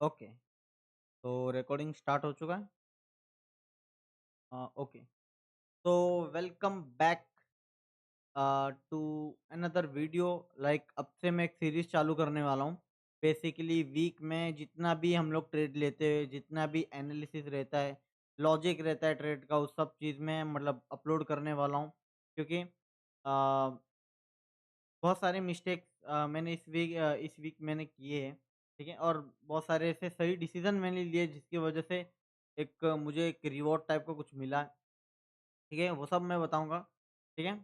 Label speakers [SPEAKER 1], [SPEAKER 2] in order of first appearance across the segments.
[SPEAKER 1] Okay, तो recording start हो चुका है। ओके, तो welcome back to another video. Like अब से मैं एक सीरीज चालू करने वाला हूँ। बेसिकली वीक में जितना भी हम लोग ट्रेड लेते हैं, जितना भी एनालिसिस रहता है, लॉजिक रहता है ट्रेड का, उस सब चीज़ में मतलब अपलोड करने वाला हूँ। क्योंकि बहुत सारे मिस्टेक्स मैंने इस वीक मैंने किए हैं, ठीक है? और बहुत सारे ऐसे सही डिसीज़न मैंने लिए जिसकी वजह से मुझे एक रिवॉर्ड टाइप का कुछ मिला, ठीक है? वो सब मैं बताऊँगा, ठीक है?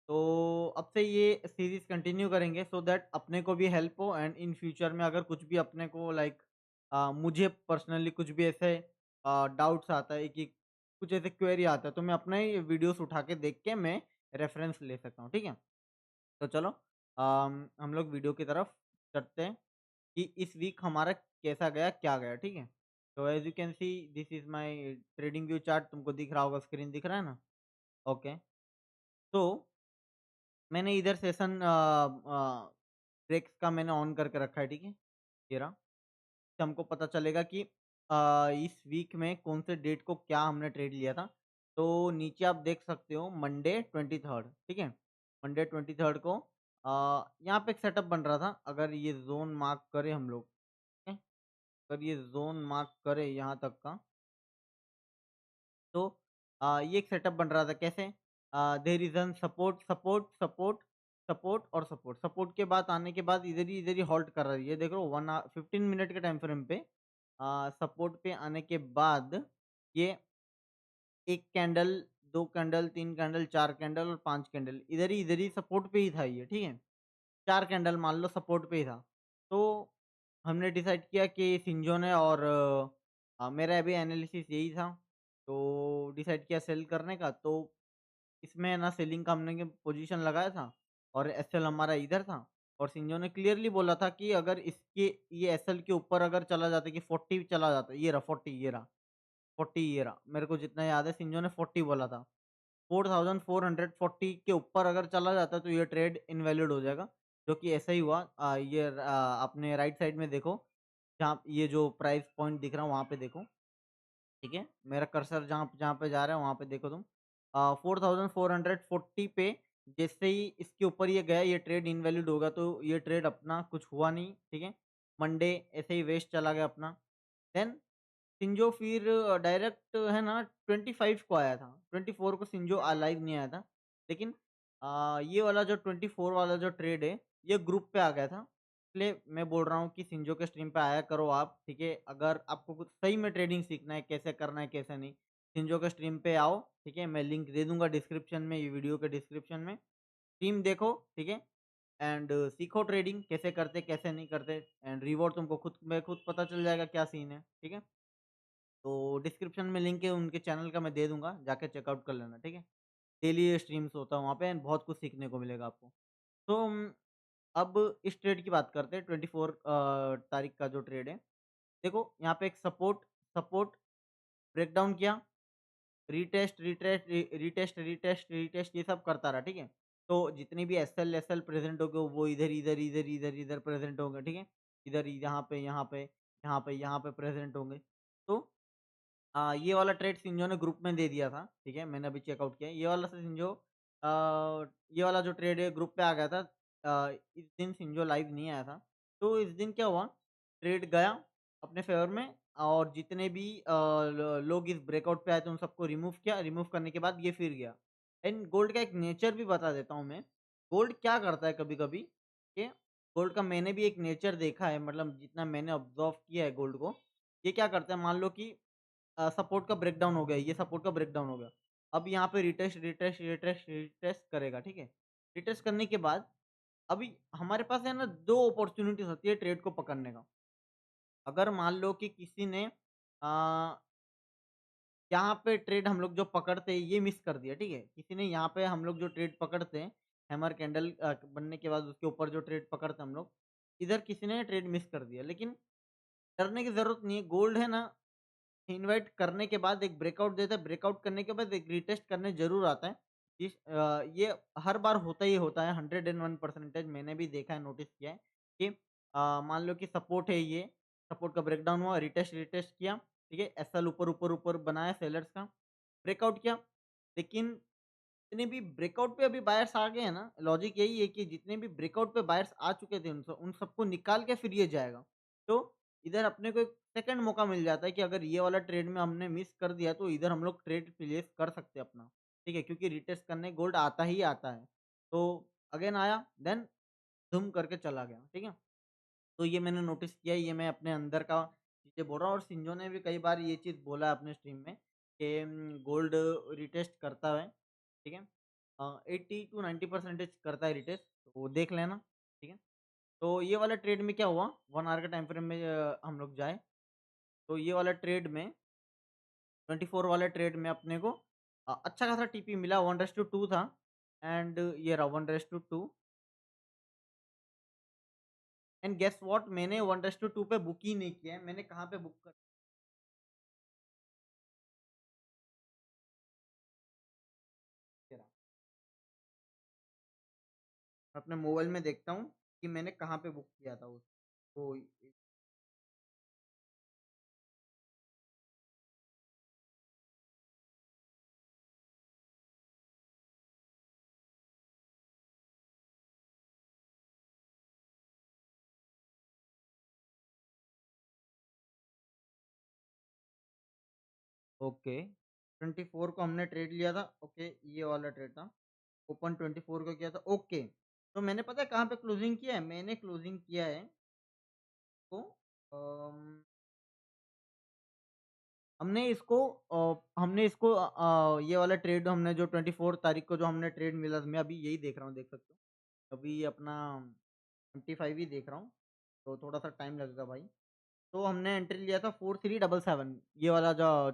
[SPEAKER 1] तो अब से ये सीरीज़ कंटिन्यू करेंगे सो दैट अपने को भी हेल्प हो एंड इन फ्यूचर में अगर कुछ भी अपने को लाइक मुझे पर्सनली कुछ भी ऐसे डाउट्स आता है कि कुछ ऐसे क्वेरी आता है, तो मैं अपना ही वीडियोज़ उठा के देख के मैं रेफ़रेंस ले सकता हूँ, ठीक है? तो चलो हम लोग वीडियो की तरफ चलते हैं कि इस वीक हमारा कैसा गया, क्या गया, ठीक है? तो as you can see this is my trading view chart, तुमको दिख रहा होगा, स्क्रीन दिख रहा है ना? ओके, तो मैंने इधर सेशन ब्रेक्स का मैंने ऑन करके रखा है, ठीक है? ये रहा। इससे हमको पता चलेगा कि इस वीक में कौन से डेट को क्या हमने ट्रेड लिया था। तो नीचे आप देख सकते हो मंडे 23rd, ठीक है? मंडे 23rd को यहाँ पे एक सेटअप बन रहा था। अगर ये ज़ोन मार्क करें हम लोग, ठीक है? अगर ये ज़ोन मार्क करें यहाँ तक का, तो ये एक सेटअप बन रहा था कैसे? There is an support, support, support, support और सपोर्ट। सपोर्ट के बाद आने के बाद इधर ही हॉल्ट कर रहा है। ये देख रहे हो 15 मिनट के टाइम फ्रेम पे सपोर्ट पे आने के बाद ये 1 कैंडल, 2 कैंडल, 3 कैंडल, 4 कैंडल और 5 कैंडल इधर ही सपोर्ट पे ही था ये, ठीक है? 4 कैंडल मान लो सपोर्ट पे ही था। तो हमने डिसाइड किया कि सिंजो ने और मेरा भी एनालिसिस यही था, तो डिसाइड किया सेल करने का। तो इसमें ना सेलिंग का हमने पोजीशन लगाया था और एसएल हमारा इधर था और सिंजो ने क्लियरली बोला था कि अगर इसके ये एसएल के ऊपर अगर चला जाता कि 40 चला जाता, ये रहा 40, ये रहा 40, ये रहा, मेरे को जितना याद है सिंजो ने 40 बोला था। 4440 के ऊपर अगर चला जाता तो ये ट्रेड इनवैलिड हो जाएगा, जो कि ऐसा ही हुआ। अपने राइट साइड में देखो, जहाँ ये जो प्राइस पॉइंट दिख रहा है वहाँ पे देखो, ठीक है? मेरा कर्सर जहाँ जहाँ पे जा रहा है वहाँ पे देखो तुम। 4440 पे जैसे ही इसके ऊपर ये गया, ये ट्रेड इनवैलिड होगा, तो ये ट्रेड अपना कुछ हुआ नहीं, ठीक है? मंडे ऐसे ही वेस्ट चला गया अपना। देन सिंजो फिर डायरेक्ट है ना 25 को आया था, 24 को सिंजो लाइव नहीं आया था। लेकिन ये वाला जो 24 वाला जो ट्रेड है, ये ग्रुप पे आ गया था। इसलिए मैं बोल रहा हूँ कि सिंजो के स्ट्रीम पे आया करो आप, ठीक है? अगर आपको कुछ सही में ट्रेडिंग सीखना है, कैसे करना है, कैसे नहीं, सिंजो के स्ट्रीम पे आओ, ठीक है? मैं लिंक दे दूँगा डिस्क्रिप्शन में, ये वीडियो के डिस्क्रिप्शन में। स्ट्रीम देखो, ठीक है? एंड सीखो ट्रेडिंग कैसे करते, कैसे नहीं करते एंड रिवॉर्ड तुमको खुद पता चल जाएगा क्या सीन है, ठीक है? तो डिस्क्रिप्शन में लिंक है उनके चैनल का, मैं दे दूँगा, जाके चेकआउट कर लेना, ठीक है? डेली स्ट्रीम्स होता है वहाँ पे एंड बहुत कुछ सीखने को मिलेगा आपको। तो अब इस ट्रेड की बात करते हैं 24 तारीख का जो ट्रेड है। देखो यहाँ पे एक सपोर्ट सपोर्ट ब्रेकडाउन किया, retest, retest, retest, retest, retest ये सब करता रहा, ठीक है? तो जितनी भी एसएल एसएल प्रेज़ेंट होंगे वो इधर, इधर, इधर, इधर, इधर प्रेज़ेंट होंगे, ठीक है? इधर यहाँ पे, यहाँ पे, यहाँ पे, यहाँ पे प्रेज़ेंट होंगे। तो ये वाला ट्रेड सिंजो ने ग्रुप में दे दिया था, ठीक है? मैंने अभी चेकआउट किया है। ये वाला सिंजो ये वाला जो ट्रेड है ग्रुप पे आ गया था। इस दिन सिंजो लाइव नहीं आया था। तो इस दिन क्या हुआ, ट्रेड गया अपने फ़ेवर में और जितने भी लोग इस ब्रेकआउट पे आए थे उन सबको रिमूव किया। रिमूव करने के बाद ये फिर गया। एंड गोल्ड का एक नेचर भी बता देता हूँ मैं। गोल्ड क्या करता है कभी-कभी कि गोल्ड का मैंने भी एक नेचर देखा है, मतलब जितना मैंने ऑब्ज़र्व किया है गोल्ड को। ये क्या करता है, मान लो कि सपोर्ट का ब्रेकडाउन हो गया, ये सपोर्ट का ब्रेकडाउन हो गया। अब यहाँ पे रिटेस्ट, रिटेस्ट, रिटेस्ट, रिटेस्ट करेगा, ठीक है? रिटेस्ट करने के बाद अभी हमारे पास है ना 2 अपॉर्च्युनिटीज़ होती है ट्रेड को पकड़ने का। अगर मान लो कि किसी ने यहाँ पे ट्रेड हम लोग जो पकड़ते हैं ये मिस कर दिया, ठीक है? किसी ने यहाँ पे हम लोग जो ट्रेड पकड़ते हैं, हैमर कैंडल बनने के बाद उसके ऊपर जो ट्रेड पकड़ते हैं हम लोग, इधर किसी ने ट्रेड मिस कर दिया। लेकिन डरने की ज़रूरत नहीं है, गोल्ड है ना इनवाइट करने के बाद एक ब्रेकआउट देता है, ब्रेकआउट करने के बाद एक रीटेस्ट करने ज़रूर आता है। ये हर बार होता ही होता है, 101% मैंने भी देखा है, नोटिस किया है कि मान लो कि सपोर्ट है ये, सपोर्ट का ब्रेकडाउन हुआ, रिटेस्ट रिटेस्ट किया, ठीक है? एसएल ऊपर, ऊपर, ऊपर बनाया सेलर्स का, ब्रेकआउट किया। लेकिन जितने भी ब्रेकआउट पे अभी बायर्स आ गए हैं ना, लॉजिक यही है कि जितने भी ब्रेकआउट पे बायर्स आ चुके थे उन सबको निकाल के फिर ये जाएगा। तो इधर अपने को एक सेकंड मौका मिल जाता है कि अगर ये वाला ट्रेड में हमने मिस कर दिया तो इधर हम लोग ट्रेड प्लेस कर सकते हैं अपना, ठीक है? क्योंकि रिटेस्ट करने गोल्ड आता ही आता है। तो अगेन आया, देन धूम करके चला गया, ठीक है? तो ये मैंने नोटिस किया, ये मैं अपने अंदर का चीज़ें बोल रहा हूँ और सिंजो ने भी कई बार ये चीज़ बोला है अपने स्ट्रीम में कि गोल्ड रिटेस्ट करता है, ठीक है? 80 टू 90% करता है रिटेस्ट, तो वो देख लेना, ठीक है? तो ये वाला ट्रेड में क्या हुआ, 1 आवर के टाइम फ्रेम में हम लोग जाए, तो ये वाला ट्रेड में 24 वाले ट्रेड में अपने को अच्छा खासा टीपी मिला, 1:2 था एंड ये रहा 1:2 एंड गेस व्हाट, मैंने 1:2 पे बुक ही नहीं किया है, मैंने कहाँ पे बुक कर दिया? अपने मोबाइल में देखता हूँ कि मैंने कहाँ पे बुक किया था उसको। ओके, 24 को हमने ट्रेड लिया था, ओके ये वाला ट्रेड था, ओपन 24 को किया था, ओके। तो मैंने पता है कहाँ पे क्लोजिंग किया है, मैंने क्लोजिंग किया है तो अम, हमने इसको ये वाला ट्रेड हमने जो 24 तारीख को जो हमने ट्रेड मिला था, मैं अभी यही देख रहा हूँ, देख सकते हो अभी अपना 25 ही देख रहा हूँ, तो थोड़ा सा टाइम लगेगा भाई। तो हमने एंट्री लिया था 4377, ये वाला जो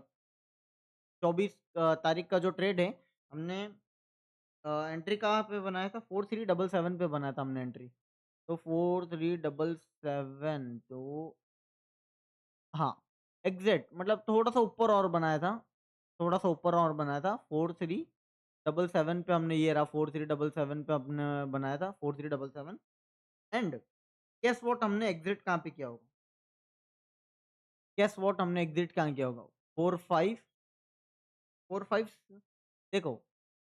[SPEAKER 1] 24 तारीख का जो ट्रेड है, हमने एंट्री कहाँ पे बनाया था, 4377 पे बनाया था हमने एंट्री। तो 4377 तो हाँ, एग्ज़ैक्ट मतलब थोड़ा-सा ऊपर और बनाया था, थोड़ा-सा ऊपर और बनाया था, 4377 पे हमने ये रहा 4377 पे हमने बनाया था, 4377 एंड गेस व्हाट हमने एग्ज़िट कहाँ पे किया होगा? गेस व्हाट हमने एग्ज़िट कहाँ किया होगा? 45 45 देखो,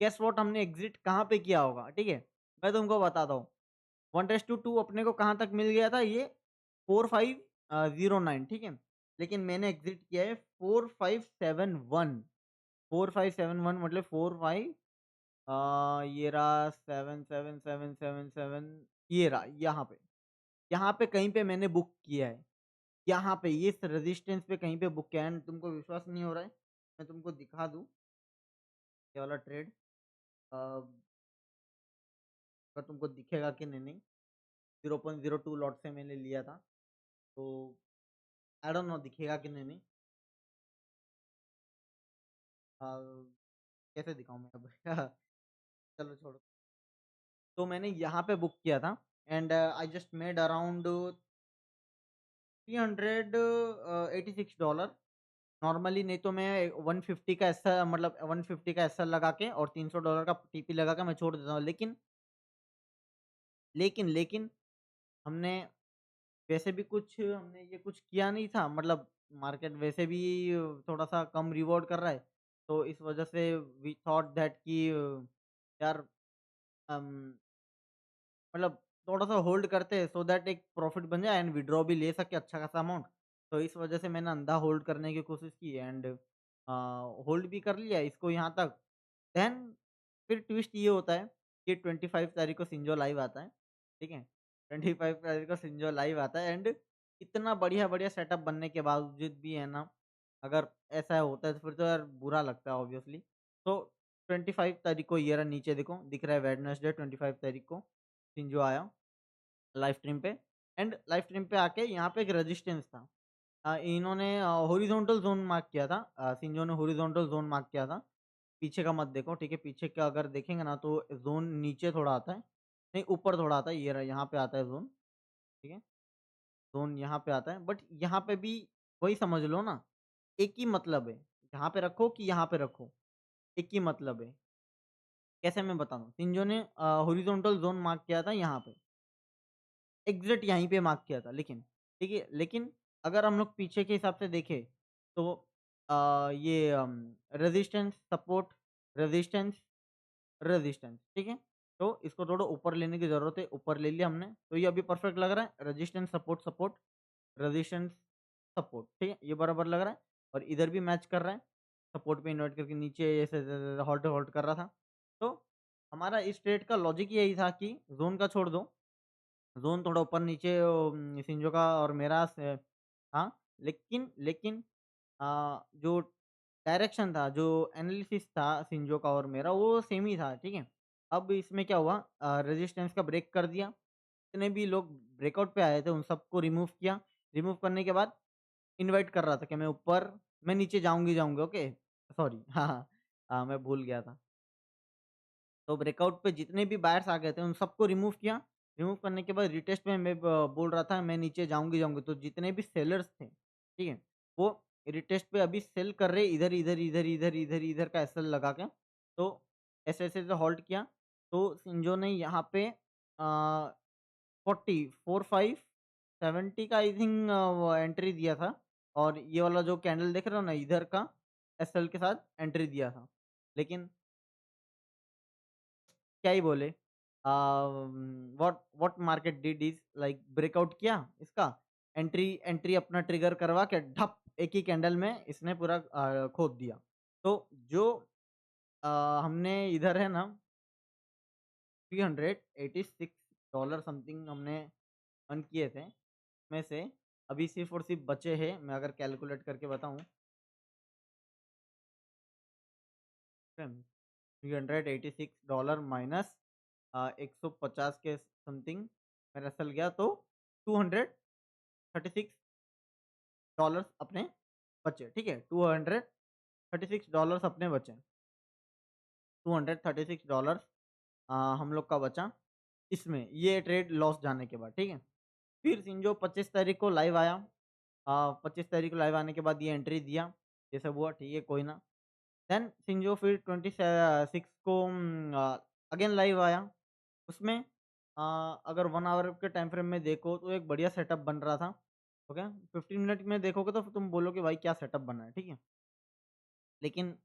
[SPEAKER 1] गेस व्हाट हमने एग्ज़िट कहाँ पे किया होगा, ठीक है? मैं तुमको बताता हूँ। 1:2 अपने को कहाँ तक मिल गया था ये 4509, ठीक है? लेकिन मैंने एग्ज़िट किया है 4571, 4571 मतलब 45 ये रहा 77777 ये रहा यहाँ पे कहीं पे मैंने बुक किया है। यहाँ पे ये इस रेजिस्टेंस पे कहीं पे बुक किया है एंड तुमको विश्वास नहीं हो रहा है, मैं तुमको दिखा दूँ ये वाला ट्रेड अगर तुमको दिखेगा कि नहीं, 0.02 लॉट से मैंने लिया था, तो आई डोंट नो दिखेगा कि नहीं। अ, कैसे दिखाऊँ मैं अब? चलो छोड़ो। तो मैंने यहाँ पे बुक किया था and I just made around $386 normally, नहीं तो मैं 150 का ऐसा मतलब 150 का एसएल लगा के और $300 का टीपी लगा के मैं छोड़ देता हूँ। लेकिन हमने वैसे भी कुछ हमने ये कुछ किया नहीं था, मतलब मार्केट वैसे भी थोड़ा-सा कम रिवॉर्ड कर रहा है। तो इस वजह से वी थॉट दैट कि यार अम, मतलब थोड़ा-सा होल्ड करते हैं सो दैट एक प्रॉफिट बन जाए एंड विथड्रॉ भी ले सके अच्छा खासा अमाउंट। तो इस वजह से मैंने अंधा होल्ड करने की कोशिश की एंड होल्ड भी कर लिया इसको यहाँ तक। देन फिर ट्विस्ट ये होता है कि 25 तारीख को सिंजो लाइव आता है, ठीक है? 25 तारीख को सिंजो लाइव आता है एंड इतना बढ़िया-बढ़िया सेटअप बनने के बावजूद भी है ना, अगर ऐसा होता है तो फिर तो यार बुरा लगता है ऑब्वियसली। तो 25 तारीख को ये रहा नीचे देखो, दिख रहा है वेडनेसडे 25 तारीख को सिंजो आया लाइव स्ट्रीम पे एंड लाइव स्ट्रीम पे आके यहाँ पे एक रेजिस्टेंस था। इन्होंने हॉरिज़ॉन्टल ज़ोन मार्क किया था, सिंजो ने हॉरिज़ॉन्टल ज़ोन मार्क किया था। पीछे का मत देखो, ठीक है? पीछे का अगर देखेंगे ना तो ज़ोन नीचे थोड़ा आता है, नहीं ऊपर थोड़ा आता है, ये रहा यहाँ पे आता है ज़ोन, ठीक है? ज़ोन यहाँ पे आता है बट यहाँ पे भी वही समझ लो ना, एक ही मतलब है, यहाँ पे रखो कि यहाँ पे रखो, एक ही मतलब है। कैसे मैं बताऊँ? शिंजो ने हॉरिज़ॉन्टल ज़ोन मार्क किया था यहाँ पे, एग्ज़ैक्ट यहीं पे मार्क किया था लेकिन, ठीक है? लेकिन अगर हम लोग पीछे के हिसाब से देखें तो ये रेजिस्टेंस, सपोर्ट, रेजिस्टेंस, रेजिस्टेंस, ठीक है? तो इसको थोड़ा ऊपर लेने की ज़रूरत है, ऊपर ले लिया हमने, तो ये अभी परफेक्ट लग रहा है। Resistance, support, support, resistance, support, ठीक है? ये बराबर लग रहा है और इधर भी मैच कर रहा है। सपोर्ट पे इन्वर्ट करके नीचे ऐसे हॉल्ट हॉल्ट कर रहा था। तो हमारा इस ट्रेड का लॉजिक यही था कि ज़ोन का छोड़ दो, ज़ोन थोड़ा ऊपर-नीचे शिंजो का और मेरा से हाँ, लेकिन लेकिन जो डायरेक्शन था, जो एनालिसिस था शिंजो का और मेरा, वो सेम ही था, ठीक है? अब इसमें क्या हुआ, रेजिस्टेंस का ब्रेक कर दिया। जितने भी लोग ब्रेकआउट पे आए थे उन सबको रिमूव किया। रिमूव करने के बाद इनवाइट कर रहा था कि मैं नीचे जाऊँगी जाऊँगी, ओके? सॉरी हाँ, हाँ। मैं भूल गया था। तो ब्रेकआउट पे जितने भी बायर्स आ गए थे उन सबको रिमूव किया। रिमूव करने के बाद रिटेस्ट में मैं बोल रहा था मैं नीचे जाऊँगी जाऊँगी, तो जितने भी सेलर्स थे, ठीक है? वो रिटेस्ट पे अभी सेल कर रहे इधर, इधर, इधर, इधर, इधर, इधर का एसएल लगा के। तो ऐसे-ऐसे से हॉल्ट किया। तो शिंजो ने यहाँ पे 40, 4, 5, 70 का आई थिंक वो एंट्री दिया था और ये वाला जो कैंडल देख रहे हो ना इधर का एसएल के साथ एंट्री दिया था। लेकिन क्या ही बोले, what what market did is like breakout किया इसका, एंट्री एंट्री अपना ट्रिगर करवा के ढप एक ही कैंडल में इसने पूरा खोद दिया। तो जो अ, हमने इधर है ना $386 समथिंग हमने अर्न किए थे, में से अभी सिर्फ और सिर्फ बचे हैं, मैं अगर कैलकुलेट करके बताऊं, $386 माइनस 150 के समथिंग मेरा चल गया, तो $236 अपने बचे, ठीक है? $236 अपने बचे, $236 हम लोग का बचा इसमें, ये ट्रेड लॉस जाने के बाद, ठीक है? फिर सिंजो 25 तारीख को लाइव आया। 25 तारीख को लाइव आने के बाद ये एंट्री दिया, ये सब हुआ, ठीक है, कोई ना। देन सिंजो फिर 26 को अगेन लाइव आया। उसमें अगर 1 आवर के टाइम फ्रेम में देखो तो एक बढ़िया सेटअप बन रहा था, ओके? 15 मिनट में देखोगे तो तुम बोलोगे भाई क्या सेटअप बना है, ठीक है? लेकिन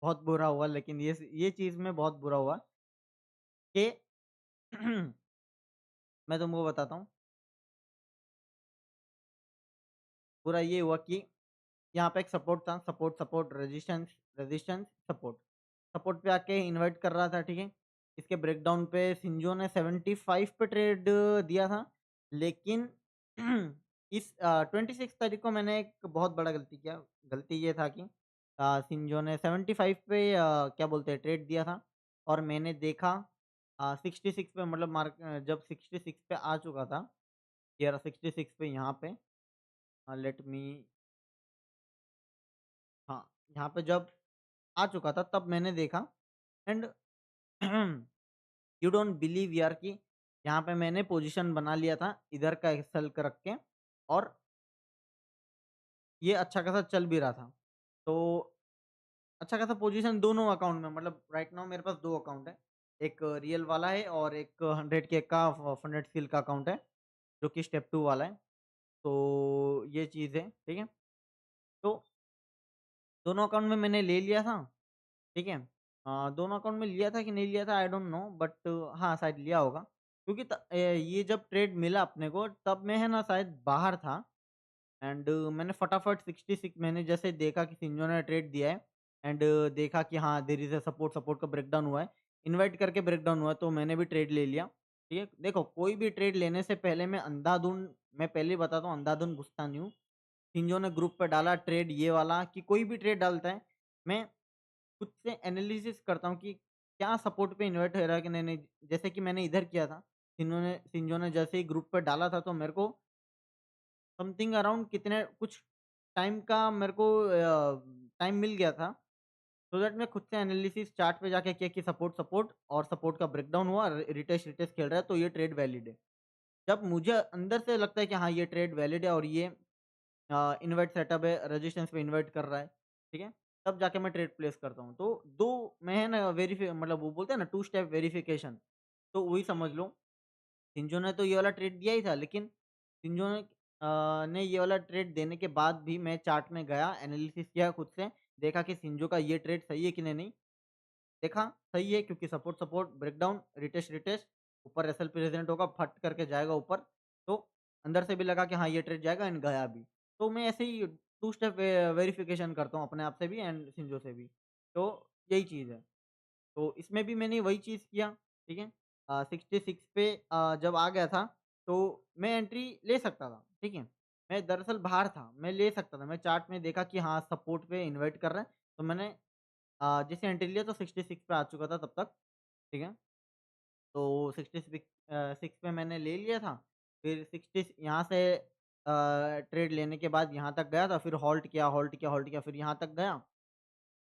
[SPEAKER 1] बहुत बुरा हुआ, लेकिन ये चीज़ में बहुत बुरा हुआ कि मैं तुमको बताता हूँ, बुरा ये हुआ कि यहाँ पे एक सपोर्ट था, support, support, resistance, resistance, support. Support पे आके इन्वाइट कर रहा था, ठीक है? इसके ब्रेकडाउन पे शिंजो ने 75 पे ट्रेड दिया था, लेकिन इस 26 तारीख को मैंने एक बहुत बड़ा गलती किया। गलती ये था कि शिंजो ने 75 पे क्या बोलते हैं ट्रेड दिया था और मैंने देखा 66 पे, मतलब जब 66 पे आ चुका था, ये रहा 66 पे यहाँ पे, लेट मी, हाँ, यहाँ पे जब आ चुका था तब मैंने देखा एंड यू डोंट बिलीव यार कि यहाँ पे मैंने पोजीशन बना लिया था इधर का एक्सेल कर रख के और ये अच्छा खासा चल भी रहा था। तो अच्छा खासा पोजीशन दोनों अकाउंट में, मतलब राइट नाउ मेरे पास 2 अकाउंट है। एक रियल वाला है और एक 100 के का फंडेड स्किल का अकाउंट है, जो कि स्टेप 2 वाला है। तो ये चीज़ है, ठीक है? तो दोनों अकाउंट में मैंने ले लिया था, ठीक है? दोनों अकाउंट में लिया था कि नहीं लिया था आई डोंट नो, बट हाँ, शायद लिया होगा क्योंकि ये जब ट्रेड मिला अपने को तब मैं है ना शायद बाहर था एंड मैंने फटाफट 66 मैंने जैसे देखा कि सिंजो ने ट्रेड दिया है एंड देखा कि हाँ there is a support, support का ब्रेकडाउन हुआ है, इनवाइट करके ब्रेकडाउन हुआ है, तो मैंने भी ट्रेड ले लिया, ठीक है? देखो कोई भी ट्रेड लेने से पहले मैं पहले ही बताता हूँ अंधाधुन घुसता नहीं हूँ। सिंजो ने ग्रुप पे डाला ट्रेड ये वाला कि कोई भी ट्रेड डालता है, मैं खुद से एनालिसिस करता हूँ कि क्या सपोर्ट पे इन्वर्ट हो रहा है कि नहीं नहीं, जैसे कि मैंने इधर किया था। सिंजो ने जैसे ही ग्रुप पे डाला था तो मेरे को समथिंग अराउंड कितने कुछ टाइम का मेरे को टाइम मिल गया था, सो दैट मैं खुद से एनालिसिस चार्ट पे जाके किया कि सपोर्ट, सपोर्ट और सपोर्ट का ब्रेकडाउन हुआ, रिटेस्ट रिटेस्ट खेल रहा है तो ये ट्रेड वैलिड है। जब मुझे अंदर से लगता है कि हाँ ये ट्रेड वैलिड है और ये इन्वर्ट सेटअप है, रेजिस्टेंस पे इन्वर्ट कर रहा है, ठीक है? तब जाके मैं ट्रेड प्लेस करता हूँ। तो 2 मैं है ना मतलब वो बोलते हैं ना 2 स्टेप वेरिफिकेशन, तो वही समझ लो। शिंजो ने तो ये वाला ट्रेड दिया ही था, लेकिन शिंजो ने नहीं, ये वाला ट्रेड देने के बाद भी मैं चार्ट में गया, एनालिसिस किया खुद से, देखा कि शिंजो का ये ट्रेड सही है कि नहीं। देखा सही है, क्योंकि support support breakdown, retest retest, ऊपर एसएल प्रेजेंट होगा, फट करके जाएगा ऊपर। तो अंदर से भी लगा कि हाँ, ये ट्रेड जाएगा, एंड गया भी। तो मैं ऐसे ही टू स्टेप वेरिफिकेशन करता हूँ अपने आप से भी एंड शिंजो से भी। तो यही चीज़ है। तो इसमें भी मैंने वही चीज़ किया, ठीक है? 66 पे जब आ गया था, तो मैं एंट्री ले सकता था, ठीक है? मैं दरअसल बाहर था, मैं ले सकता था। मैं चार्ट में देखा कि हाँ, सपोर्ट पे इन्वाइट कर रहा है, तो मैंने जैसे एंट्री लिया तो 66 पे आ चुका था तब तक, ठीक है? तो 6 पे मैंने ले लिया था, फिर 60 यहाँ से ट्रेड लेने के बाद यहाँ तक गया था, फिर होल्ड किया, होल्ड किया, होल्ड किया, फिर यहाँ तक गया।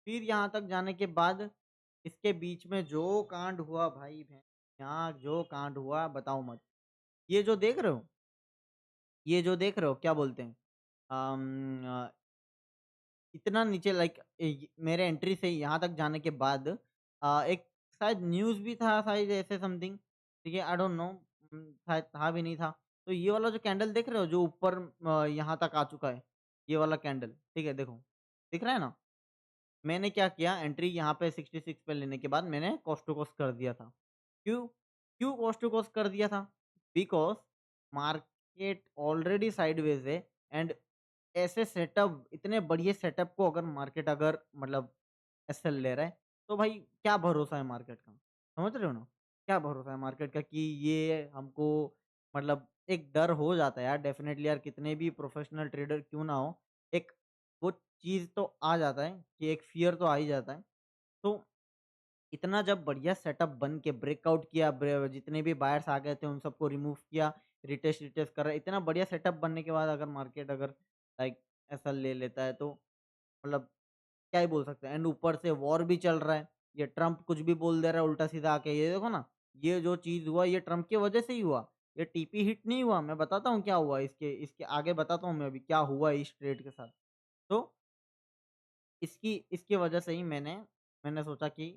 [SPEAKER 1] फिर यहाँ तक जाने के बाद इसके बीच में जो कांड हुआ भाई बहन, यहाँ जो कांड हुआ बताओ मत। ये जो देख रहे हो, ये जो देख रहे हो क्या बोलते हैं? इतना नीचे लाइक मेरे एंट्री से यहाँ तक जाने के बाद एक शायद न्यूज़ भी था शायद ऐसे समथिंग, ठीक है? आई डोंट नो, शायद था भी नहीं था। तो ये वाला जो कैंडल देख रहे हो जो ऊपर यहाँ तक आ चुका है, ये वाला कैंडल, ठीक है? देखो, दिख रहा है ना? मैंने क्या किया, एंट्री यहाँ पे 66 पे लेने के बाद मैंने कॉस्ट टू कॉस्ट कर दिया था। क्यों? क्यों कॉस्ट टू कॉस्ट कर दिया था? बिकॉज़ मार्केट ऑलरेडी साइडवेज़ है, एंड ऐसे सेटअप, इतने बढ़िया सेटअप को अगर मार्केट अगर मतलब एसएल ले रहा है, तो भाई क्या भरोसा है मार्केट का? समझ रहे हो ना? क्या भरोसा है मार्केट का कि ये हमको मतलब एक डर हो जाता है यार डेफ़िनेटली यार, कितने भी प्रोफ़ेशनल ट्रेडर क्यों ना हो, एक वो चीज़ तो आ जाता है कि एक फ़ियर तो आ ही जाता है। तो इतना जब बढ़िया सेटअप बन के ब्रेकआउट किया, जितने भी बायर्स आ गए थे उन सबको रिमूव किया, रिटेस्ट रिटेस्ट कर रहा है, इतना बढ़िया सेटअप बनने के बाद अगर मार्केट अगर लाइक ऐसा ले लेता है, तो मतलब क्या ही बोल सकते हैं। एंड ऊपर से वॉर भी चल रहा है, ये ट्रम्प कुछ भी बोल दे रहा है उल्टा सीधा आके, ये देखो ना, ये जो चीज़ हुआ ये ट्रम्प की वजह से ही हुआ। ये टीपी हिट नहीं हुआ, मैं बताता हूँ क्या हुआ, इसके इसके आगे बताता हूँ मैं अभी क्या हुआ इस ट्रेड के साथ। तो इसकी इसकी वजह से ही मैंने सोचा कि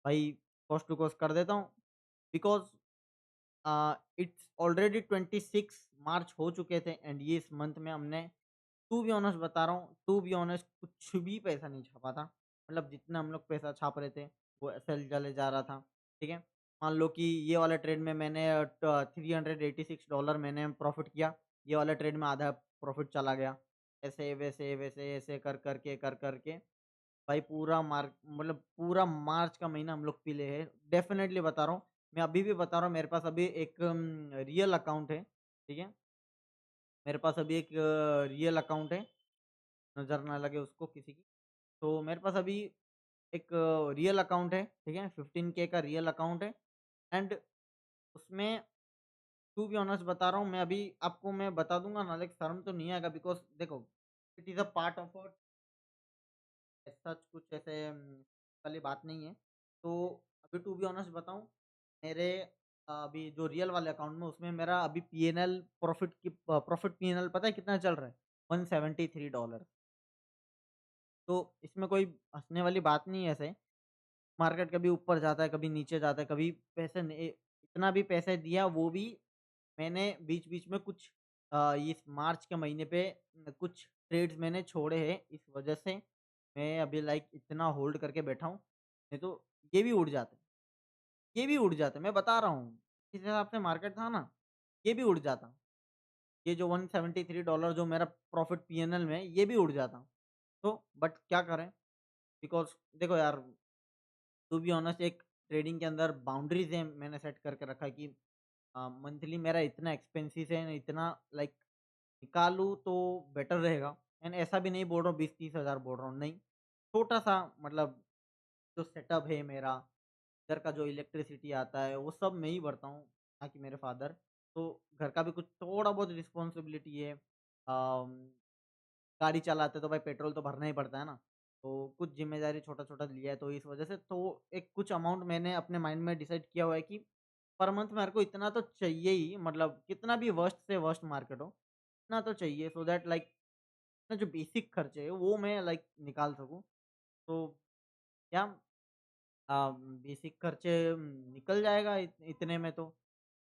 [SPEAKER 1] भाई कॉस्ट टू कॉस्ट कर देता हूँ, बिकॉज़ इट्स ऑलरेडी 26 मार्च हो चुके थे, एंड ये इस मंथ में हमने, टू बी ऑनेस्ट बता रहा हूँ, टू बी ऑनेस्ट कुछ भी पैसा नहीं छापा था। मतलब जितना हम लोग पैसा छाप रहे थे, वो एसएल चले जा रहा था, ठीक है? मान लो कि ये वाले ट्रेड में मैंने $386 मैंने प्रॉफ़िट किया, ये वाले ट्रेड में आधा प्रॉफ़िट चला गया। ऐसे, वैसे, वैसे, ऐसे कर कर के भाई पूरा मतलब पूरा मार्च का महीना हम लोग पीले हैं। डेफ़िनेटली बता रहा हूँ, मैं अभी भी बता रहा हूँ, मेरे पास अभी एक रियल अकाउंट है, ठीक है? मेरे पास अभी एक रियल अकाउंट है, नज़र ना लगे उसको किसी की। तो मेरे पास अभी एक रियल अकाउंट है, ठीक है? 15K का रियल अकाउंट है, एंड उसमें टू बी ऑनेस्ट बता रहा हूँ, मैं अभी आपको मैं बता दूँगा ना, लाइक शर्म तो नहीं आएगा, बिकॉज़ देखो, it is a part of such कुछ ऐसे वाली बात नहीं है। तो अभी टू बी ऑनेस्ट बताऊँ, मेरे अभी जो रियल वाले अकाउंट में उसमें मेरा अभी पीएनएल प्रॉफिट पीएनएल पता है कितना चल रहा है? $173। तो इसमें कोई हँसने वाली बात नहीं है ऐसे। मार्केट कभी ऊपर जाता है, कभी नीचे जाता है, कभी पैसे ने इतना भी पैसे दिया वो भी मैंने बीच-बीच में कुछ इस मार्च के महीने पे कुछ ट्रेड्स मैंने छोड़े हैं, इस वजह से मैं अभी लाइक इतना होल्ड करके बैठा हूँ, नहीं तो ये भी उड़ जाते, ये भी उड़ जाते, मैं बता रहा हूँ। जिस हिसाब से मार्केट था ना, ये भी उड़ जाता। ये जो $173 जो मेरा प्रॉफिट पीएनएल में है, ये भी उड़ जाता। तो बट क्या करें? बिकॉज़ देखो यार, टू बी ऑनेस्ट एक ट्रेडिंग के अंदर बाउंड्रीज़ है, मैंने सेट करके रखा है कि मंथली मेरा इतना एक्सपेंसेस है, इतना लाइक निकालूँ तो बेटर रहेगा। एंड ऐसा भी नहीं बोल रहा हूँ 20-30 हज़ार बोल रहा हूँ, नहीं। छोटा-सा मतलब जो सेटअप है मेरा, घर का जो इलेक्ट्रिसिटी आता है, वो सब मैं ही भरता हूँ, ना कि मेरे फादर। तो घर का भी कुछ थोड़ा बहुत रिस्पॉन्सिबिलिटी है। गाड़ी चलाते तो भाई पेट्रोल तो भरना ही पड़ता है ना। तो कुछ ज़िम्मेदारी छोटा-छोटा लिया है, तो इस वजह से तो एक कुछ अमाउंट मैंने अपने माइंड में डिसाइड किया हुआ है कि पर मंथ मेरे को इतना तो चाहिए ही, मतलब कितना भी वर्स्ट से वर्स्ट मार्केट हो, इतना तो चाहिए सो दैट लाइक अपना जो बेसिक खर्चे है वो मैं लाइक निकाल सकूँ। तो क्या बेसिक खर्चे निकल जाएगा इतने में तो।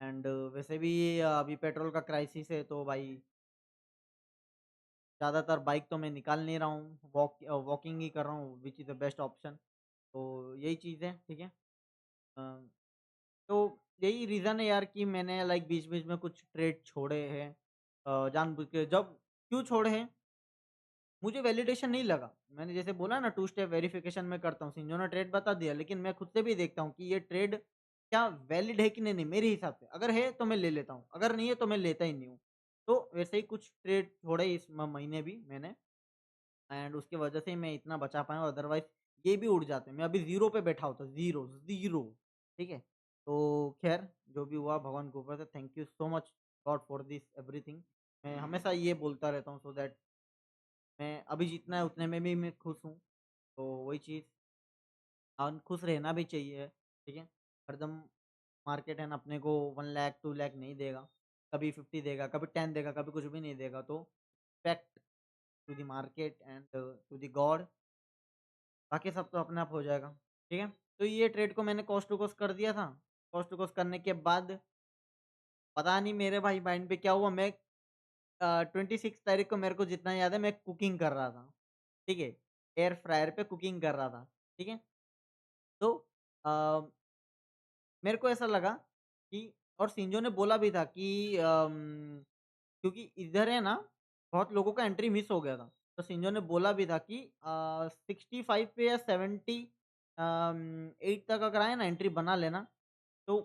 [SPEAKER 1] एंड वैसे भी अभी पेट्रोल का क्राइसिस है, तो भाई ज़्यादातर बाइक तो मैं निकाल नहीं रहा हूँ, वॉकिंग ही कर रहा हूँ which is the best option. तो यही चीज़ है, ठीक है? अ, तो यही रीज़न है यार कि मैंने लाइक बीच-बीच में कुछ ट्रेड छोड़े हैं जानबूझ के। जब क्यों छोड़े हैं? मुझे वैलिडेशन नहीं लगा। मैंने जैसे बोला ना 2 स्टेप वेरिफिकेशन मैं करता हूँ, सिंजो ने ट्रेड बता दिया, लेकिन मैं खुद से भी देखता हूँ कि ये ट्रेड क्या वैलिड है कि नहीं मेरे हिसाब से। अगर है तो मैं ले लेता हूँ, अगर नहीं है तो मैं लेता ही नहीं हूँ। तो वैसे ही कुछ ट्रेड छोड़े इस महीने भी मैंने एंड उसकी वजह से ही मैं इतना बचा पाया हूँ, अदरवाइज़ ये भी उड़ जाते। मैं अभी ज़ीरो पे बैठा होता, ज़ीरो, ज़ीरो, ठीक है? तो ख़ैर जो भी हुआ भगवान के ऊपर से, thank you so much God for this everything. मैं हमेशा ये बोलता रहता हूँ सो दैट मैं अभी जितना है उतने में भी मैं खुश हूँ। तो वही चीज़ खुश रहना भी चाहिए, ठीक है? हरदम मार्केट है ना अपने को 1 लाख 2 लाख नहीं देगा। कभी 50 देगा, कभी 10 देगा, कभी कुछ भी नहीं देगा। तो respect to the market and to the god, बाकी सब तो अपने आप हो जाएगा, ठीक है? तो ये ट्रेड को मैंने कॉस्ट टू कॉस्ट कर दिया था। कॉस्ट टू कॉस्ट करने के बाद पता नहीं मेरे भाई माइंड पे क्या हुआ, मैं 26 तारीख को मेरे को जितना याद है मैं कुकिंग कर रहा था, ठीक है? एयर फ्रायर पे कुकिंग कर रहा था, ठीक है? तो अ, मेरे को ऐसा लगा कि और शिंजो ने बोला भी था कि क्योंकि इधर है ना बहुत लोगों का एंट्री मिस हो गया था। तो शिंजो ने बोला भी था कि 65 पे या 8 तक अगर आए ना एंट्री बना लेना। तो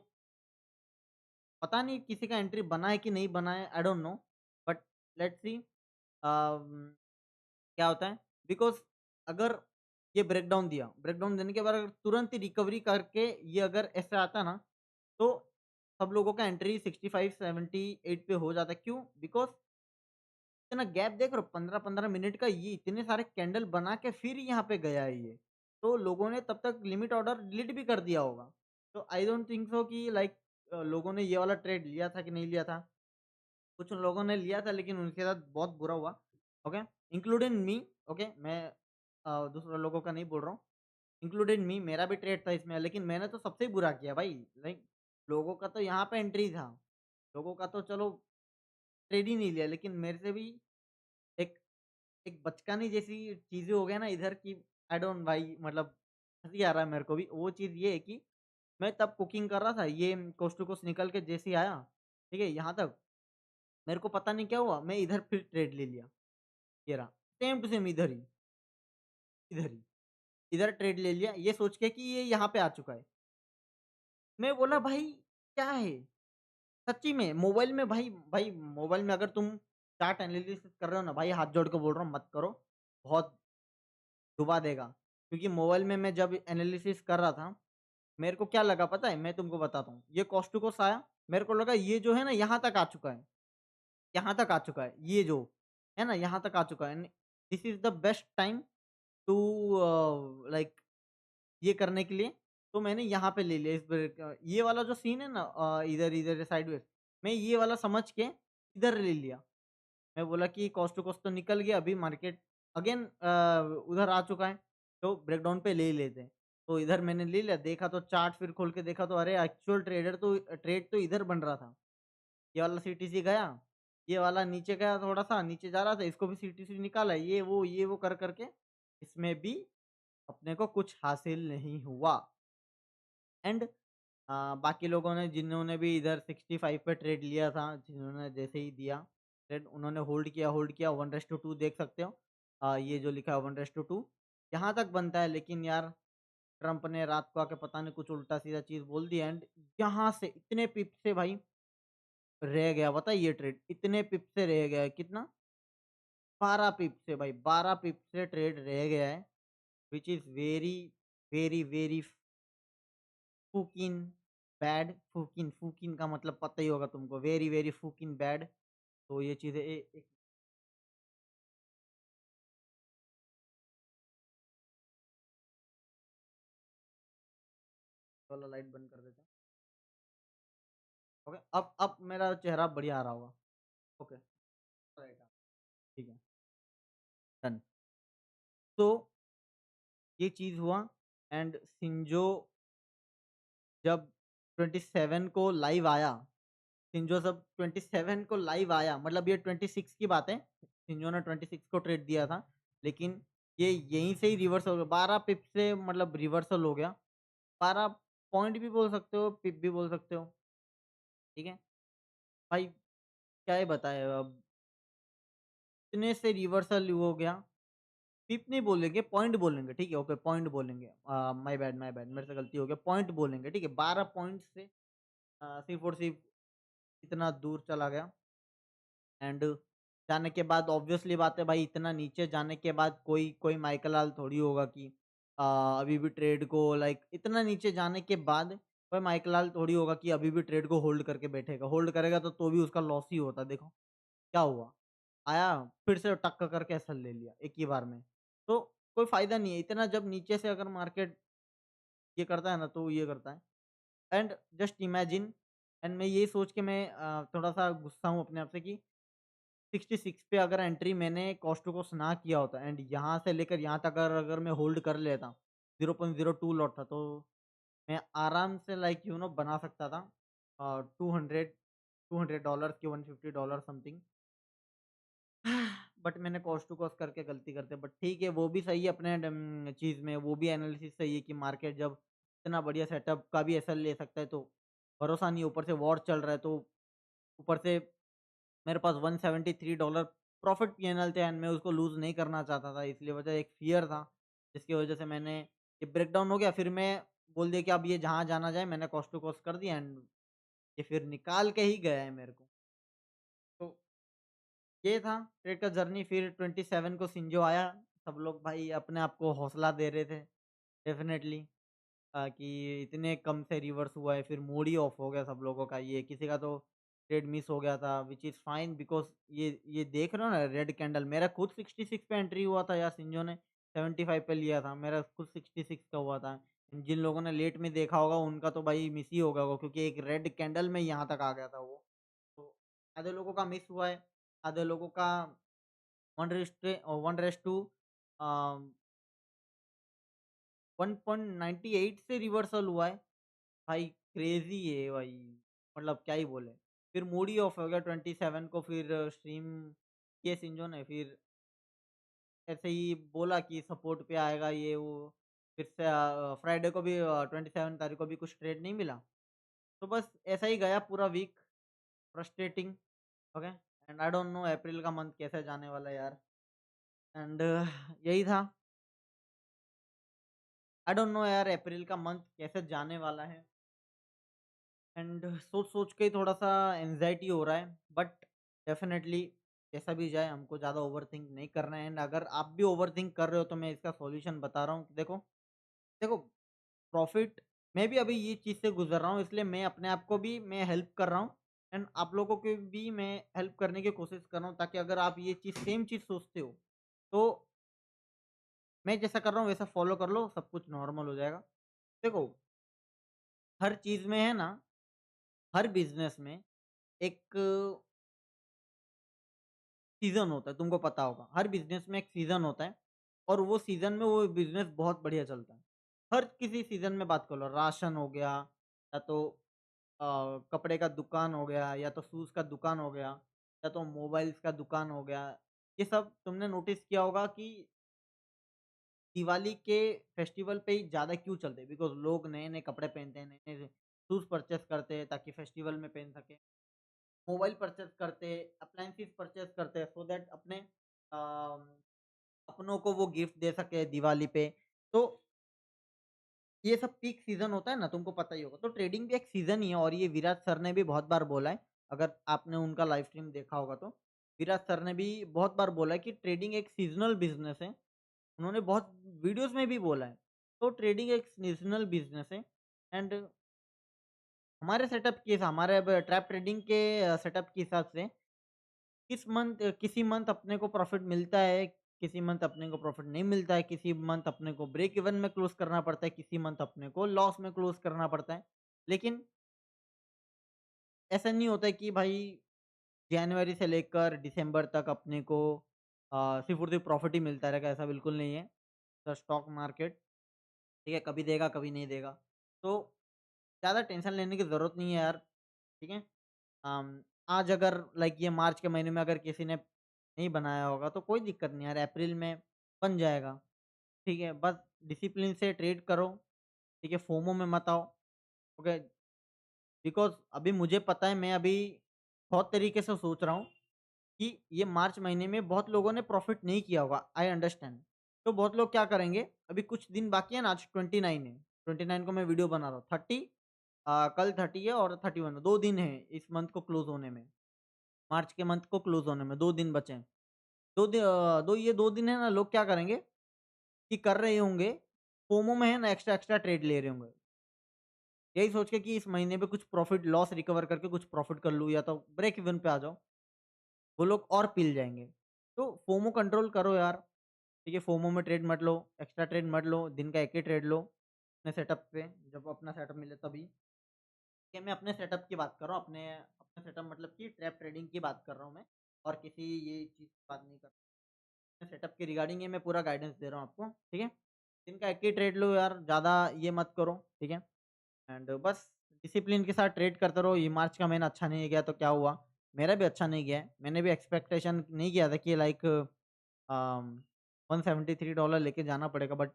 [SPEAKER 1] पता नहीं किसी का एंट्री बना है कि नहीं बना है, आई don't no, but let's see क्या होता है। बिकॉज़ अगर ये ब्रेकडाउन दिया, ब्रेकडाउन देने के बाद अगर तुरंत ही रिकवरी करके ये अगर ऐसे आता ना, तो सब लोगों का एंट्री 65, 78 पे हो जाता है। क्यों? बिकॉज़ इतना गैप देख रहे हो 15-15 मिनट का, ये इतने सारे कैंडल बना के फिर यहाँ पे गया है ये। तो लोगों ने तब तक लिमिट ऑर्डर डिलीट भी कर दिया होगा। तो आई डोंट थिंक सो कि लाइक लोगों ने ये वाला ट्रेड लिया था कि नहीं लिया था। कुछ लोगों ने लिया था लेकिन उनके साथ बहुत बुरा हुआ, ओके? Including me, okay? मैं दूसरे लोगों का नहीं बोल रहा हूँ। इंक्लूडिंग मी, मेरा भी ट्रेड था इसमें, लेकिन मैंने तो सबसे ही बुरा किया भाई। लाइक लोगों का तो यहाँ पे एंट्री था। लोगों का तो चलो ट्रेड ही नहीं लिया, लेकिन मेरे से भी एक एक बचकानी जैसी चीज़ें हो गया ना इधर की। आई डोंट भाई मतलब हँसी आ रहा है मेरे को भी। वो चीज़ ये है कि मैं तब कुकिंग कर रहा था, ये कोस्ट टू कोस्ट निकल के जैसे ही आया, ठीक है? यहाँ तक मेरे को पता नहीं क्या हुआ, मैं इधर फिर ट्रेड ले लिया। ये रहा, सेम टू सेम इधर ही, इधर ही। इधर ट्रेड ले लिया ये सोच के कि ये यहाँ पे आ चुका है। मैं बोला भाई क्या है? सच्ची में मोबाइल में भाई भाई मोबाइल में अगर तुम चार्ट एनालिसिस कर रहे हो ना भाई, हाथ जोड़ के बोल रहा हूँ मत करो, बहुत डुबा देगा। क्योंकि मोबाइल में मैं जब एनालिसिस कर रहा था, मेरे को क्या लगा पता है? मैं तुमको बताता हूँ। ये कॉस्ट टू कॉस्ट आया, मेरे को लगा ये जो है ना यहाँ तक आ चुका है, यहाँ तक आ चुका है। ये जो है ना यहाँ तक आ चुका है। This is the best time to like ये करने के लिए। तो मैंने यहाँ पे ले लिया इस ब्रेक ये वाला जो सीन है ना इधर साइडवेज़, मैं ये वाला समझ के इधर ले लिया। मैं बोला कि कॉस्ट टू कॉस्ट तो निकल गया, अभी मार्केट अगेन उधर आ चुका है, तो ब्रेकडाउन पे ले ही लेते हैं। तो इधर मैंने ले लिया, देखा तो चार्ट फिर खोल के देखा तो अरे एक्चुअल ट्रेड तो इधर बन रहा था। ये वाला सीटीसी गया, ये वाला नीचे गया थोड़ा-सा, नीचे जा रहा था, इसको भी सीटीसी निकाला, ये वो कर के इसमें भी अपने को कुछ हासिल नहीं हुआ। एंड बाकी लोगों ने जिन्होंने भी इधर 65 पे ट्रेड लिया था, जिन्होंने जैसे ही दिया ट्रेड उन्होंने होल्ड किया 1:2 देख सकते हो। ये जो लिखा है 1:2 यहाँ तक बनता है, लेकिन यार ट्रम्प ने रात को आके पता नहीं कुछ उल्टा-सीधा चीज़ बोल दिया एंड यहाँ से इतने पिप से भाई रह गया, पता है ये ट्रेड इतने पिप से रह गया है, कितना? 12 पिप से भाई, 12 पिप से ट्रेड रह गया है, which is very, very, very fucking bad. Fucking fucking का मतलब पता ही होगा तुमको, वेरी वेरी फूकिन बैड। तो ये चीज़ें एक वाला लाइट बंद कर देते हैं। ओके, अब मेरा चेहरा बढ़िया आ रहा होगा। ओके, राइट, ठीक है, डन। तो ये चीज़ हुआ एंड शिंजो जब 27 को लाइव आया, शिंजो जब 27 को लाइव आया, मतलब ये 26 की बात है। सिंजो ने 26 को ट्रेड दिया था, लेकिन ये यहीं से ही रिवर्स हो गया, 12 पिप से मतलब रिवर्सल हो गया। 12 पॉइंट भी बोल सकते हो, पिप भी बोल सकते हो, ठीक है? भाई क्या ही बताएँ अब, इतने से रिवर्सल हो गया, पिप नहीं बोलेंगे, पॉइंट बोलेंगे, ठीक है? ओके, पॉइंट बोलेंगे। माय बैड मेरे से गलती हो गया, पॉइंट बोलेंगे, ठीक है? 12 पॉइंट से सिर्फ़ और सिर्फ़ इतना दूर चला गया। एंड जाने के बाद ऑब्वियसली बात है भाई, इतना नीचे जाने के बाद कोई कोई माइकल आल थोड़ी होगा कि अभी भी ट्रेड को लाइक इतना नीचे जाने के बाद कोई माइकल आल थोड़ी होगा कि अभी भी ट्रेड को होल्ड करके बैठेगा। होल्ड करेगा तो भी उसका लॉस ही होता। देखो क्या हुआ, आया फिर से टक करके एसएल ले लिया एक ही बार में। तो कोई फायदा नहीं है इतना, जब नीचे से अगर मार्केट ये करता है ना तो ये करता है। एंड जस्ट इमेजिन, एंड मैं ये सोच के मैं थोड़ा सा गुस्सा हूँ अपने आप से कि 66 पे अगर एंट्री मैंने कॉस्टको को ना किया होता एंड यहाँ से लेकर यहाँ तक अगर अगर मैं होल्ड कर लेता, 0.02 लॉट था, तो मैं आराम से लाइक बना सकता था 200 डॉलर की, $150 समथिंग। बट मैंने कॉस्ट टू कॉस्ट करके गलती करते, बट ठीक है, वो भी सही है अपने चीज़ में, वो भी एनालिसिस सही है कि मार्केट जब इतना बढ़िया सेटअप का भी एसएल ले सकता है तो भरोसा नहीं है, ऊपर से वॉर चल रहा है, तो ऊपर से मेरे पास $173 प्रॉफिट पीएनएल थे एंड मैं उसको लूज़ नहीं करना चाहता था, इसलिए वजह एक फ़ियर था, जिसकी वजह से मैंने ये ब्रेकडाउन हो गया। फिर मैं बोल दिया कि अब ये जहाँ जाना जाए, मैंने कॉस्ट टू कॉस्ट कर दिया एंड ये फिर निकाल के ही गया है मेरे को। तो ये था ट्रेड का जर्नी। फिर 27 को शिंजो आया, सब लोग भाई अपने आप को हौसला दे रहे थे डेफ़िनेटली कि इतने कम से रिवर्स हुआ है, फिर मूड ही ऑफ हो गया सब लोगों का। ये किसी का तो ट्रेड मिस हो गया था, व्हिच इज़ फाइन बिकॉज़ ये देख रहे हो ना रेड कैंडल, मेरा खुद 66 पे एंट्री हुआ था यार, शिंजो ने 75 पे लिया था, मेरा खुद 66 का हुआ था। जिन लोगों ने लेट में देखा होगा उनका तो भाई मिस ही होगा वो, क्योंकि एक रेड कैंडल में यहाँ तक आ गया था वो। तो आधे लोगों का मिस हुआ है, आधे लोगों का 1:1 अ, 1.98 से रिवर्सल हुआ है। भाई क्रेज़ी है भाई, मतलब क्या ही बोले। फिर मूड ही ऑफ हो गया 27 को, फिर स्ट्रीम किए शिंजो ने, फिर ऐसे ही बोला कि सपोर्ट पे आएगा ये वो। फिर से फ्राइडे को भी 27 तारीख को भी कुछ ट्रेड नहीं मिला। तो बस ऐसा ही गया पूरा week, frustrating. Okay, and I don't know April का मंथ कैसे जाने वाला है यार। एंड यही था, आई डोंट नो यार अप्रैल का मंथ कैसे जाने वाला है। एंड सोच-सोच के ही थोड़ा-सा एंग्ज़ायटी हो रहा है, बट डेफ़िनेटली जैसा भी जाए हमको ज़्यादा ओवरथिंक नहीं करना है। एंड अगर आप भी ओवरथिंक कर रहे हो तो मैं इसका सॉल्यूशन बता रहा हूँ कि देखो देखो प्रॉफ़िट, मैं भी अभी ये चीज़ से गुज़र रहा हूँ, इसलिए मैं अपने आप को भी मैं हेल्प कर रहा हूँ एंड आप लोगों को भी मैं हेल्प करने की कोशिश कर रहा हूँ, ताकि अगर आप ये चीज़ सेम चीज़ सोचते हो, तो मैं जैसा कर रहा हूँ वैसा फ़ॉलो कर लो, सब कुछ नॉर्मल हो जाएगा। देखो, हर चीज़ में है ना, हर बिज़नेस में एक सीज़न होता है, तुमको पता होगा। हर बिज़नेस में एक सीज़न होता है और वो सीज़न में वो बिज़नेस बहुत बढ़िया चलता है। हर किसी सीज़न में बात कर लो, राशन हो गया या तो कपड़े का दुकान हो गया या तो शूज़ का दुकान हो गया या तो मोबाइल्स का दुकान हो गया। ये सब तुमने नोटिस किया होगा कि दिवाली के फेस्टिवल पे ही ज़्यादा क्यों चलते हैं? बिकॉज़ लोग नए-नए कपड़े पहनते हैं, नए-नए शूज़ परचेज़ करते हैं ताकि फेस्टिवल में पहन सकें। मोबाइल परचेज़ करते, अप्लायंसेस परचेज़ करते हैं सो दैट अपने अपनों को वो गिफ्ट दे सके दिवाली पे। तो ये सब पीक सीज़न होता है ना, तुमको पता ही होगा। तो ट्रेडिंग भी एक सीज़न ही है और ये विराट सर ने भी बहुत बार बोला है, अगर आपने उनका लाइव स्ट्रीम देखा होगा तो। विराट सर ने भी बहुत बार बोला है कि ट्रेडिंग एक सीज़नल बिज़नेस है। उन्होंने बहुत वीडियोज़ में भी बोला है। तो ट्रेडिंग एक सीज़नल बिज़नेस है एंड हमारे सेटअप के हमारे अब ट्रैप ट्रेडिंग के सेटअप के हिसाब से किसी मंथ अपने को प्रॉफ़िट मिलता है, किसी मंथ अपने को प्रॉफ़िट नहीं मिलता है, किसी मंथ अपने को ब्रेक इवन में क्लोज़ करना पड़ता है, किसी मंथ अपने को लॉस में क्लोज़ करना पड़ता है। लेकिन ऐसा नहीं होता है कि भाई जनवरी से लेकर दिसंबर तक अपने को सिर्फ़ और सिर्फ़ प्रॉफ़िट ही मिलता रहेगा, ऐसा बिल्कुल नहीं है। द स्टॉक मार्केट, ठीक है, कभी देगा, कभी नहीं देगा। तो ज़्यादा टेंशन लेने की ज़रूरत नहीं है यार, ठीक है? आज अगर लाइक ये मार्च के महीने में अगर किसी ने नहीं बनाया होगा तो कोई दिक्कत नहीं यार, अप्रैल में बन जाएगा, ठीक है? बस डिसिप्लिन से ट्रेड करो, ठीक है? फोमो में मत आओ, ओके? बिकॉज़ अभी मुझे पता है, मैं अभी बहुत तरीके से सोच रहा हूँ कि ये मार्च महीने में बहुत लोगों ने प्रॉफ़िट नहीं किया होगा, आई अंडरस्टैंड। तो बहुत लोग क्या करेंगे, अभी कुछ दिन बाकी है ना, आज 29 है, 29 को मैं वीडियो बना रहा हूँ, 30 कल 30 है और 31 है, 2 दिन है इस मंथ को क्लोज़ होने में, मार्च के मंथ को क्लोज़ होने में 2 दिन बचे हैं। 2 ये 2 दिन है ना, लोग क्या करेंगे कि कर रहे होंगे, फोमो में है ना, एक्स्ट्रा ट्रेड ले रहे होंगे। यही सोच के कि इस महीने में कुछ प्रॉफ़िट लॉस रिकवर करके कुछ प्रॉफ़िट कर लूँ या तो ब्रेक इवन पे आ जाओ, वो लोग और पिल जाएँगे। तो फोमो कंट्रोल करो यार, ठीक है? फोमो में ट्रेड मत लो, एक्स्ट्रा ट्रेड मत लो, दिन का 1 ही ट्रेड लो, अपने सेटअप पे, जब अपना सेटअप मिले तभी। ये मैं अपने सेटअप की बात कर रहा हूँ, अपने अपने सेटअप मतलब कि ट्रैप ट्रेडिंग की बात कर रहा हूँ मैं, और किसी ये चीज़ की बात नहीं कर रहा। अपने सेटअप के रिगार्डिंग ये मैं पूरा गाइडेंस दे रहा हूँ आपको, ठीक है? दिन का 1 ही ट्रेड लो यार, ज़्यादा ये मत करो, ठीक है? एंड बस डिसिप्लिन के साथ ट्रेड करते रहो। ये मार्च का महीना अच्छा नहीं गया तो क्या हुआ? मेरा भी अच्छा नहीं गया है। मैंने भी एक्सपेक्टेशन नहीं किया था कि लाइक $173 लेके जाना पड़ेगा, but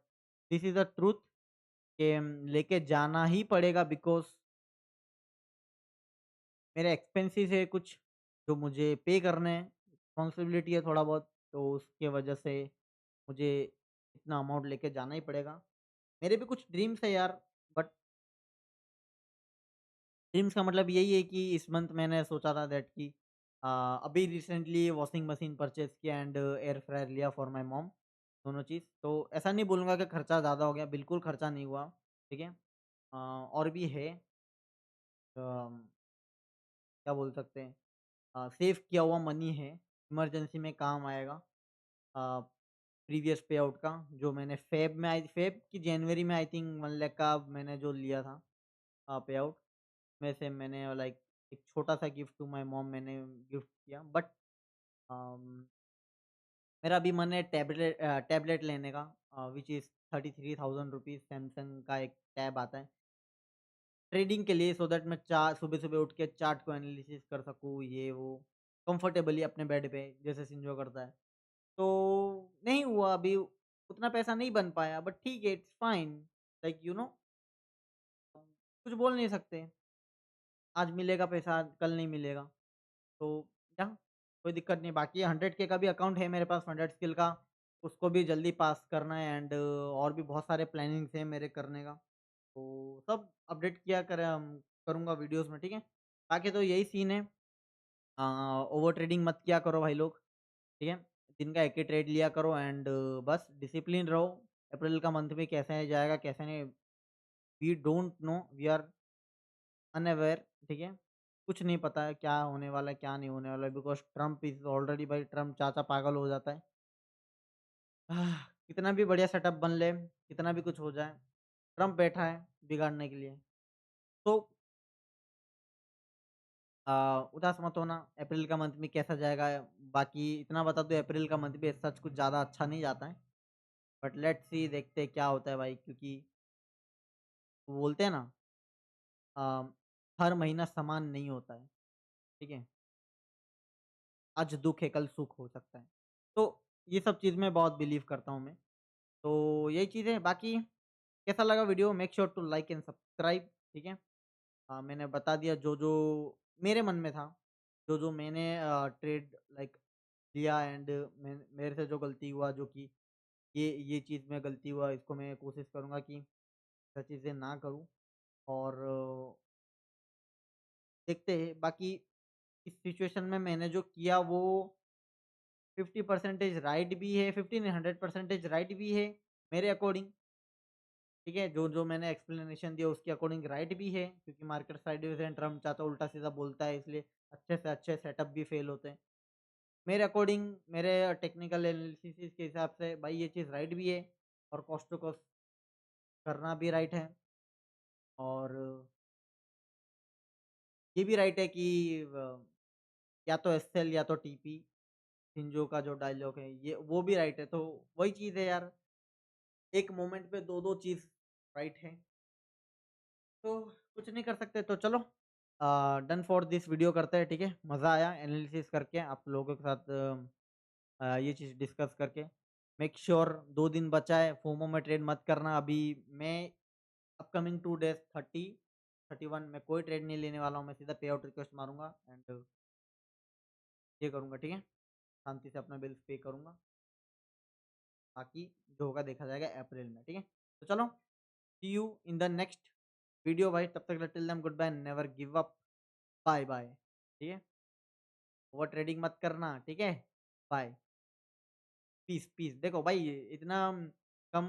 [SPEAKER 1] this is the truth कि लेके जाना ही पड़ेगा, बिकॉज़ मेरे एक्सपेंसेस है कुछ जो मुझे पे करने हैं, रिस्पॉन्सिबिलिटी है थोड़ा बहुत, तो उसके वजह से मुझे इतना अमाउंट लेके जाना ही पड़ेगा। मेरे भी कुछ ड्रीम्स है यार, बट ड्रीम्स का मतलब यही है कि इस मंथ मैंने सोचा था दैट कि अभी रिसेंटली वॉशिंग मशीन परचेज़ किया एंड एयर फ्रायर लिया फॉर माय मॉम, दोनों चीज़। तो ऐसा नहीं बोलूँगा कि खर्चा ज़्यादा हो गया, बिल्कुल खर्चा नहीं हुआ, ठीक है? और भी है, अम, क्या बोल सकते हैं, सेव किया हुआ मनी है, इमरजेंसी में काम आएगा। अ, प्रीवियस पे आउट का जो मैंने फ़ेब की जनवरी में आई थिंक 1 लाख का मैंने जो लिया था पे आउट, में से मैंने लाइक एक छोटा-सा गिफ्ट टू माय मॉम मैंने गिफ्ट किया, बट अम, मेरा अभी मन है टैबलेट लेने का, व्हिच इज़ 33,000 रुपीज़, सैमसंग का एक टैब आता है, ट्रेडिंग के लिए, सो दैट मैं चा सुबह-सुबह उठ के चार्ट को एनालिसिस कर सकूँ, ये वो, कंफर्टेबली अपने बेड पे जैसे सिंजो करता है। तो नहीं हुआ अभी, उतना पैसा नहीं बन पाया, बट ठीक है, it's fine, like you know, कुछ बोल नहीं सकते। आज मिलेगा पैसा, कल नहीं मिलेगा। तो क्या, कोई दिक्कत नहीं। बाकी 100 के का भी अकाउंट है मेरे पास, 100 स्किल का, उसको भी जल्दी पास करना है एंड और भी बहुत सारे प्लानिंग्स हैं मेरे करने का। तो सब अपडेट किया करूँगा वीडियोज़ में, ठीक है? बाकी तो यही सीन है। ओवर ट्रेडिंग मत किया करो भाई लोग, ठीक है? दिन का 1 ही ट्रेड लिया करो एंड बस डिसिप्लिन रहो। अप्रैल का मंथ भी कैसे जाएगा, कैसे नहीं, we don't know, we are unaware, ठीक है? कुछ नहीं पता है क्या होने वाला है, क्या नहीं होने वाला है, बिकॉज़ ट्रम्प इज़ ऑलरेडी, भाई ट्रम्प चाचा पागल हो जाता है। कितना भी बढ़िया सेटअप बन ले, कितना भी कुछ हो जाए, ट्रम्प बैठा है बिगाड़ने के लिए। तो उदास मत होना, अप्रैल का मंथ भी कैसा जाएगा, बाकी इतना बता दूँ, अप्रैल का मंथ भी सच कुछ ज़्यादा अच्छा नहीं जाता है। बट लेट्स सी, देखते हैं क्या होता है भाई, क्योंकि वो बोलते हैं ना, अ, हर महीना समान नहीं होता है, ठीक है? आज दुःख है, कल सुख हो सकता है। तो ये सब चीज़ में बहुत बिलीव करता हूँ मैं। तो यही चीज़ है, बाकी कैसा लगा video, make sure to like and subscribe, ठीक है? मैंने बता दिया जो-जो मेरे मन में था, जो-जो मैंने ट्रेड लाइक लिया एंड मेरे से जो गलती हुआ, जो कि ये चीज़ में गलती हुआ, इसको मैं कोशिश करूँगा कि ऐसा चीज़ें ना करूँ, और देखते हैं। बाकी इस सिचुएशन में मैंने जो किया वो 50% राइट भी है, 50 नहीं, 100% राइट भी है मेरे अकॉर्डिंग, ठीक है? जो-जो मैंने एक्सप्लेनेशन दिया उसके अकॉर्डिंग राइट भी है, क्योंकि मार्केट साइडवेज़ एंड ट्रम्प चाहता उल्टा-सीधा बोलता है, इसलिए अच्छे से अच्छे सेटअप भी फेल होते हैं। मेरे अकॉर्डिंग, मेरे टेक्निकल एनालिसिस के हिसाब से भाई ये चीज़ राइट भी है, और कॉस्ट टू कॉस्ट करना भी राइट है, और ये भी राइट है कि या तो एसएल या तो टीपी, शिंजो का जो डायलॉग है, ये वो भी राइट है। तो वही चीज़ है यार, एक मोमेंट पे 2-2 चीज़ राइट है, तो कुछ नहीं कर सकते। तो चलो, डन फॉर दिस वीडियो करते हैं, ठीक है? मज़ा आया एनालिसिस करके आप लोगों के साथ, ये चीज़ डिस्कस करके। मेक श्योर 2 दिन बचा है, फोमो में ट्रेड मत करना। अभी मैं अपकमिंग 2 डेज़ 30, 31 में कोई ट्रेड नहीं लेने वाला हूँ, मैं सीधा पे आउट रिक्वेस्ट मारूँगा एंड ये करूँगा, ठीक है? शांति से अपना बिल्स पे करूँगा, बाकी जो होगा देखा जाएगा अप्रैल में, ठीक है? तो चलो, see you in the next video भाई, तब तक के लिए till then good bye, never give up, bye bye, ठीक है? ओवर ट्रेडिंग मत करना, ठीक है? Bye, peace, peace. देखो भाई इतना कम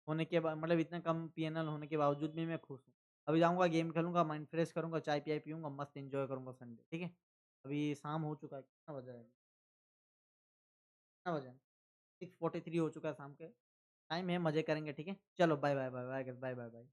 [SPEAKER 1] होने के बाद, मतलब इतना कम पीएनएल होने के बावजूद भी मैं खुश हूँ। अभी जाऊँगा गेम खेलूँगा, माइंड फ्रेश करूँगा, चाय-वाय पीऊँगा, मस्त एन्जॉय करूँगा संडे, ठीक है? अभी शाम हो चुका है, कितना बजा है? कितना बजा है? 6:43 हो चुका है शाम के। टाइम है, मज़े करेंगे, ठीक है? चलो bye, bye, bye, bye guys, bye, bye, bye.